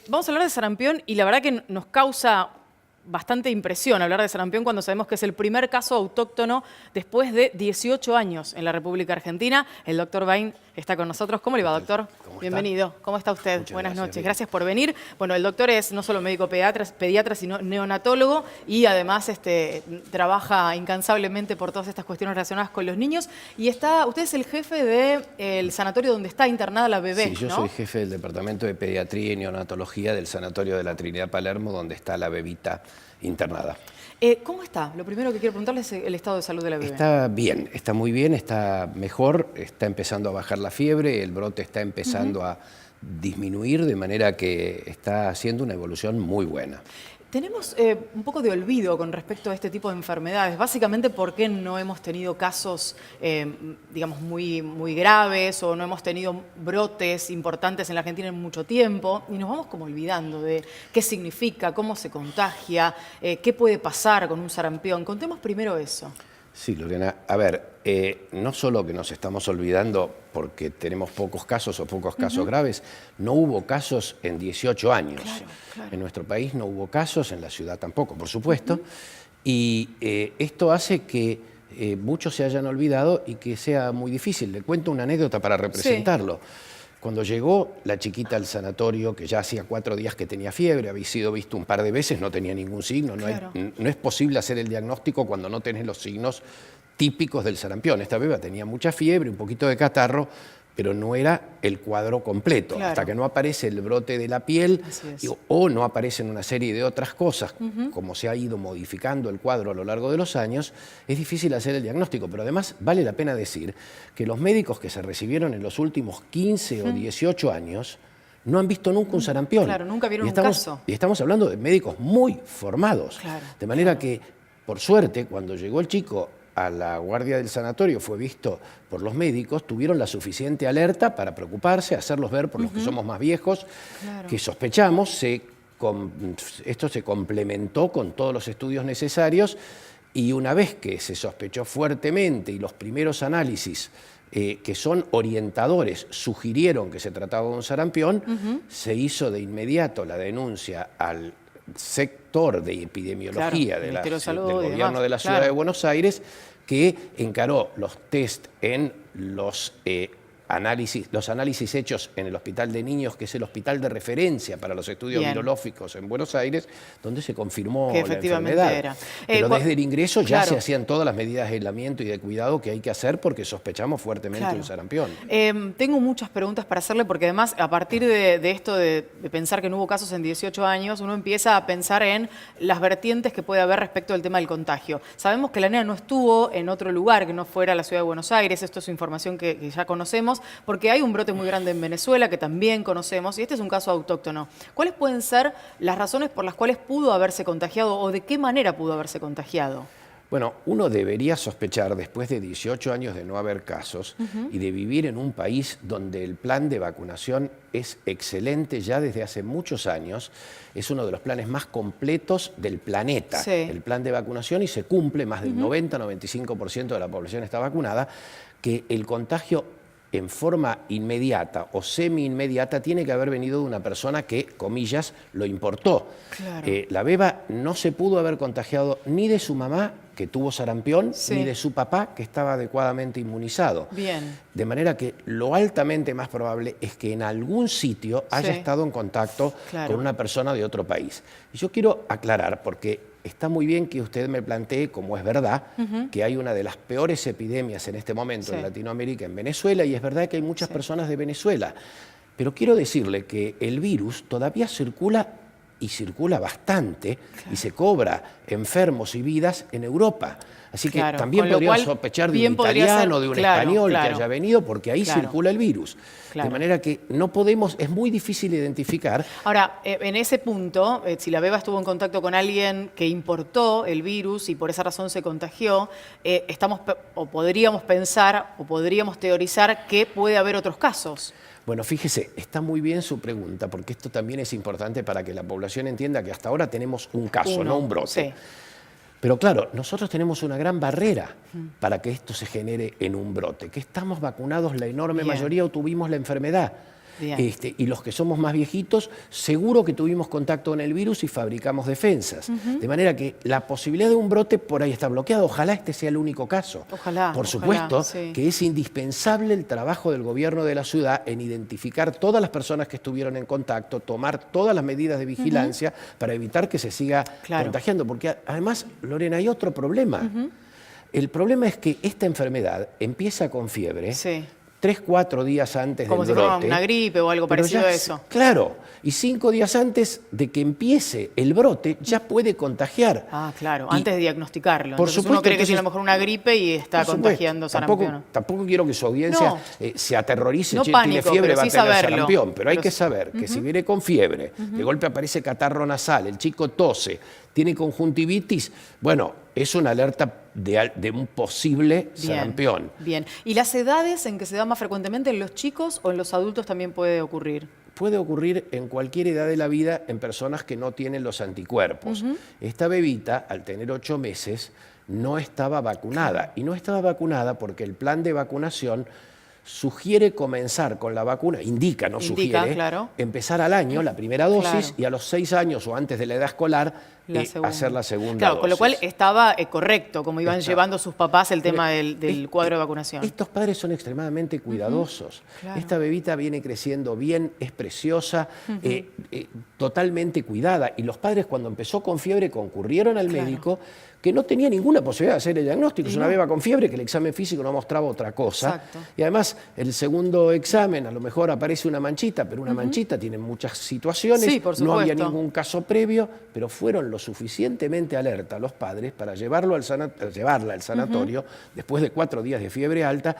Vamos a hablar de sarampión y la verdad que nos causa bastante impresión hablar de sarampión cuando sabemos que es el primer caso autóctono después de 18 años en la República Argentina. El doctor Bain está con nosotros. ¿Cómo le va, doctor? Bienvenido. ¿Cómo está usted? Buenas noches. Gracias por venir. Bueno, el doctor es no solo médico pediatra, sino neonatólogo y además trabaja incansablemente por todas estas cuestiones relacionadas con los niños. Y usted es el jefe del sanatorio donde está internada la bebé, Sí, yo soy jefe del Departamento de Pediatría y Neonatología del Sanatorio de la Trinidad Palermo, donde está la bebita internada. ¿Cómo está? Lo primero que quiero preguntarle es el estado de salud de la bebé. Está bien, está muy bien, está mejor, está empezando a bajar la fiebre, el brote está empezando a disminuir, de manera que está haciendo una evolución muy buena. Tenemos un poco de olvido con respecto a este tipo de enfermedades, básicamente porque no hemos tenido casos, digamos, muy graves o no hemos tenido brotes importantes en la Argentina en mucho tiempo y nos vamos como olvidando de qué significa, cómo se contagia, qué puede pasar con un sarampión. Contemos primero eso. Sí, Lorena, a ver, no solo que nos estamos olvidando porque tenemos pocos casos graves, no hubo casos en 18 años. Claro. En nuestro país no hubo casos, en la ciudad tampoco, por supuesto, y esto hace que muchos se hayan olvidado y que sea muy difícil. Le cuento una anécdota para representarlo. Sí. Cuando llegó la chiquita al sanatorio, que ya hacía 4 días que tenía fiebre, había sido visto un par de veces, no tenía ningún signo. Claro. No es posible hacer el diagnóstico cuando no tenés los signos típicos del sarampión. Esta beba tenía mucha fiebre, un poquito de catarro, pero no era el cuadro completo. Claro. Hasta que no aparece el brote de la piel o no aparecen una serie de otras cosas, como se ha ido modificando el cuadro a lo largo de los años, es difícil hacer el diagnóstico. Pero además vale la pena decir que los médicos que se recibieron en los últimos 15 o 18 años no han visto nunca un sarampión. Claro, nunca vieron un caso. Y estamos hablando de médicos muy formados. Claro, de manera que, por suerte, cuando llegó el chico a la guardia del sanatorio, fue visto por los médicos, tuvieron la suficiente alerta para preocuparse, hacerlos ver por los que somos más viejos, que sospechamos, esto se complementó con todos los estudios necesarios y una vez que se sospechó fuertemente y los primeros análisis que son orientadores, sugirieron que se trataba de un sarampión, se hizo de inmediato la denuncia al sector de epidemiología del gobierno de la ciudad de Buenos Aires, que encaró los test en los análisis hechos en el Hospital de Niños, que es el hospital de referencia para los estudios virológicos en Buenos Aires, donde se confirmó que la enfermedad. Era. Pero desde el ingreso ya se hacían todas las medidas de aislamiento y de cuidado que hay que hacer porque sospechamos fuertemente un sarampión. Tengo muchas preguntas para hacerle porque además a partir de esto de pensar que no hubo casos en 18 años, uno empieza a pensar en las vertientes que puede haber respecto al tema del contagio. Sabemos que la nena no estuvo en otro lugar que no fuera la ciudad de Buenos Aires, esto es información que ya conocemos, porque hay un brote muy grande en Venezuela que también conocemos y este es un caso autóctono. ¿Cuáles pueden ser las razones por las cuales pudo haberse contagiado o de qué manera pudo haberse contagiado? Bueno, uno debería sospechar, después de 18 años de no haber casos y de vivir en un país donde el plan de vacunación es excelente ya desde hace muchos años, es uno de los planes más completos del planeta, el plan de vacunación, y se cumple, más del 90-95% de la población está vacunada, que el contagio en forma inmediata o semi-inmediata tiene que haber venido de una persona que, comillas, lo importó. Claro. La beba no se pudo haber contagiado ni de su mamá, que tuvo sarampión, ni de su papá, que estaba adecuadamente inmunizado. Bien. De manera que lo altamente más probable es que en algún sitio haya estado en contacto con una persona de otro país. Y yo quiero aclarar, porque está muy bien que usted me plantee, como es verdad, que hay una de las peores epidemias en este momento en Latinoamérica, en Venezuela, y es verdad que hay muchas personas de Venezuela. Pero quiero decirle que el virus todavía circula y circula bastante y se cobra enfermos y vidas en Europa. Así que también podrían sospechar de un italiano, de un español que haya venido, porque ahí circula el virus. De manera que no podemos, es muy difícil identificar. Ahora, en ese punto, si la beba estuvo en contacto con alguien que importó el virus y por esa razón se contagió, podríamos pensar o podríamos teorizar que puede haber otros casos. Bueno, fíjese, está muy bien su pregunta, porque esto también es importante para que la población entienda que hasta ahora tenemos un caso, no un brote. Pero claro, nosotros tenemos una gran barrera para que esto se genere en un brote, que estamos vacunados la enorme mayoría o tuvimos la enfermedad. Bien. Y los que somos más viejitos, seguro que tuvimos contacto con el virus y fabricamos defensas. De manera que la posibilidad de un brote por ahí está bloqueada. Ojalá este sea el único caso. Ojalá. Por supuesto sí. que es indispensable el trabajo del gobierno de la ciudad en identificar todas las personas que estuvieron en contacto, tomar todas las medidas de vigilancia para evitar que se siga contagiando. Porque además, Lorena, hay otro problema. El problema es que esta enfermedad empieza con fiebre. Sí. 3, 4 días antes como del si fuera brote. una gripe o algo parecido a eso. Claro, y 5 días antes de que empiece el brote ya puede contagiar. Ah, claro, antes de diagnosticarlo. Por Entonces supuesto, uno cree que entonces, es a lo mejor una gripe y está contagiando sarampión. Tampoco quiero que su audiencia se aterrorice, no che, pánico, tiene fiebre, va a sí tener saberlo. sarampión. Pero hay que saber que si viene con fiebre, de golpe aparece catarro nasal, el chico tose, tiene conjuntivitis, bueno, es una alerta de un posible sarampión. Bien. ¿Y las edades en que se da más frecuentemente, en los chicos o en los adultos también puede ocurrir? Puede ocurrir en cualquier edad de la vida en personas que no tienen los anticuerpos. Esta bebita, al tener 8 meses, no estaba vacunada. Y no estaba vacunada porque el plan de vacunación sugiere comenzar con la vacuna, sugiere, empezar al año la primera dosis y a los 6 años o antes de la edad escolar hacer la segunda dosis. Con lo cual estaba correcto, como iban llevando sus papás el tema del cuadro de vacunación. Estos padres son extremadamente cuidadosos. Esta bebita viene creciendo bien, es preciosa, totalmente cuidada. Y los padres cuando empezó con fiebre concurrieron al médico, que no tenía ninguna posibilidad de hacer el diagnóstico. Es una beba con fiebre que el examen físico no mostraba otra cosa. Y además, el segundo examen, a lo mejor aparece una manchita, pero una manchita tiene muchas situaciones. Sí, por supuesto. No había ningún caso previo, pero fueron lo suficientemente alerta los padres para llevarla al sanatorio después de 4 días de fiebre alta.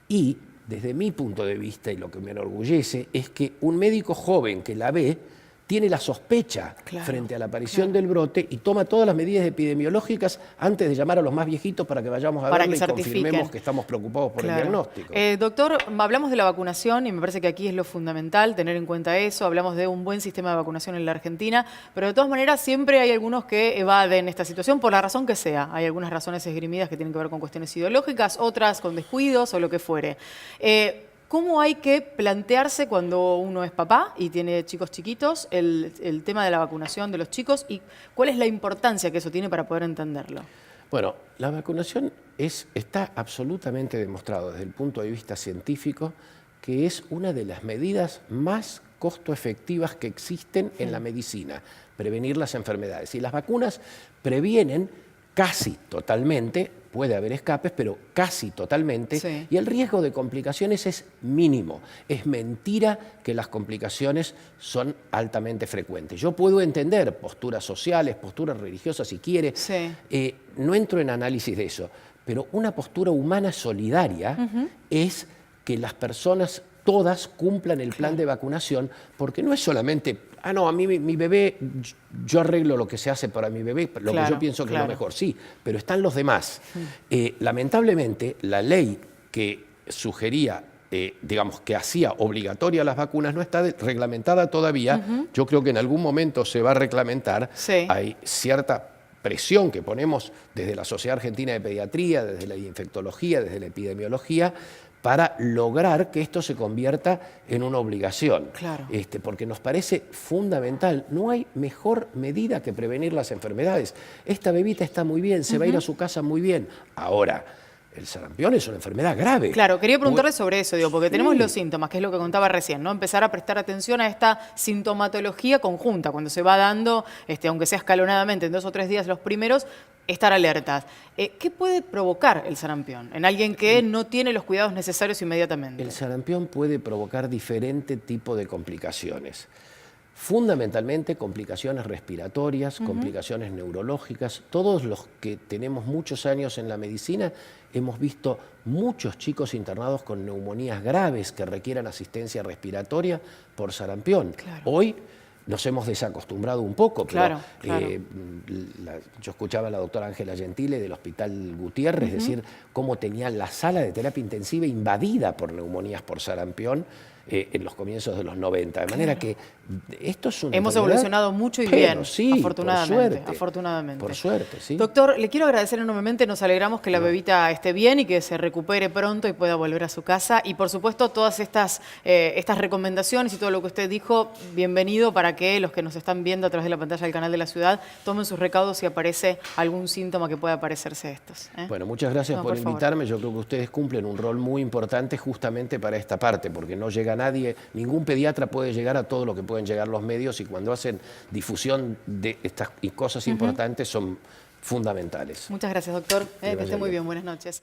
Y desde mi punto de vista, y lo que me enorgullece, es que un médico joven que la ve tiene la sospecha frente a la aparición del brote y toma todas las medidas epidemiológicas antes de llamar a los más viejitos para que vayamos a verlo y confirmemos que estamos preocupados por el diagnóstico. Doctor, hablamos de la vacunación y me parece que aquí es lo fundamental, tener en cuenta eso. Hablamos de un buen sistema de vacunación en la Argentina, pero de todas maneras siempre hay algunos que evaden esta situación por la razón que sea. Hay algunas razones esgrimidas que tienen que ver con cuestiones ideológicas, otras con descuidos o lo que fuere. ¿Cómo hay que plantearse cuando uno es papá y tiene chicos chiquitos el tema de la vacunación de los chicos y cuál es la importancia que eso tiene para poder entenderlo? Bueno, la vacunación está absolutamente demostrado desde el punto de vista científico que es una de las medidas más costo efectivas que existen en la medicina, prevenir las enfermedades. Y las vacunas previenen casi totalmente, puede haber escapes, pero casi totalmente, y el riesgo de complicaciones es mínimo. Es mentira que las complicaciones son altamente frecuentes. Yo puedo entender posturas sociales, posturas religiosas si quiere, no entro en análisis de eso, pero una postura humana solidaria es que las personas todas cumplan el plan de vacunación, porque no es solamente, a mí mi bebé, yo arreglo lo que se hace para mi bebé, lo que yo pienso que es lo mejor, sí, pero están los demás. Lamentablemente, la ley que sugería, digamos, que hacía obligatoria las vacunas no está reglamentada todavía. Yo creo que en algún momento se va a reglamentar. Hay cierta presión que ponemos desde la Sociedad Argentina de Pediatría, desde la infectología, desde la epidemiología, para lograr que esto se convierta en una obligación. Porque nos parece fundamental. No hay mejor medida que prevenir las enfermedades. Esta bebita está muy bien, se va a ir a su casa muy bien. Ahora, el sarampión es una enfermedad grave. Claro, quería preguntarle sobre eso, porque tenemos los síntomas, que es lo que contaba recién, ¿no? Empezar a prestar atención a esta sintomatología conjunta, cuando se va dando, aunque sea escalonadamente, en 2 o 3 días los primeros, estar alertas. ¿Qué puede provocar el sarampión en alguien que no tiene los cuidados necesarios inmediatamente? El sarampión puede provocar diferente tipo de complicaciones. Fundamentalmente complicaciones respiratorias, complicaciones neurológicas. Todos los que tenemos muchos años en la medicina hemos visto muchos chicos internados con neumonías graves que requieran asistencia respiratoria por sarampión. Hoy nos hemos desacostumbrado un poco, pero yo escuchaba a la doctora Ángela Gentile del Hospital Gutiérrez decir cómo tenían la sala de terapia intensiva invadida por neumonías por sarampión. en los comienzos de los 90. De manera que esto es una Hemos enfermedad, evolucionado mucho y pero bien, sí, afortunadamente. Por suerte, sí. Doctor, le quiero agradecer enormemente, nos alegramos que la bebita esté bien y que se recupere pronto y pueda volver a su casa. Y por supuesto, todas estas recomendaciones y todo lo que usted dijo, bienvenido para que los que nos están viendo a través de la pantalla del canal de la ciudad tomen sus recaudos si aparece algún síntoma que pueda parecerse a estos. Bueno, muchas gracias por invitarme. Yo creo que ustedes cumplen un rol muy importante justamente para esta parte, porque no llega nadie, ningún pediatra puede llegar a todo lo que pueden llegar los medios, y cuando hacen difusión de estas cosas importantes son fundamentales. Muchas gracias, doctor. Que esté muy bien. Buenas noches.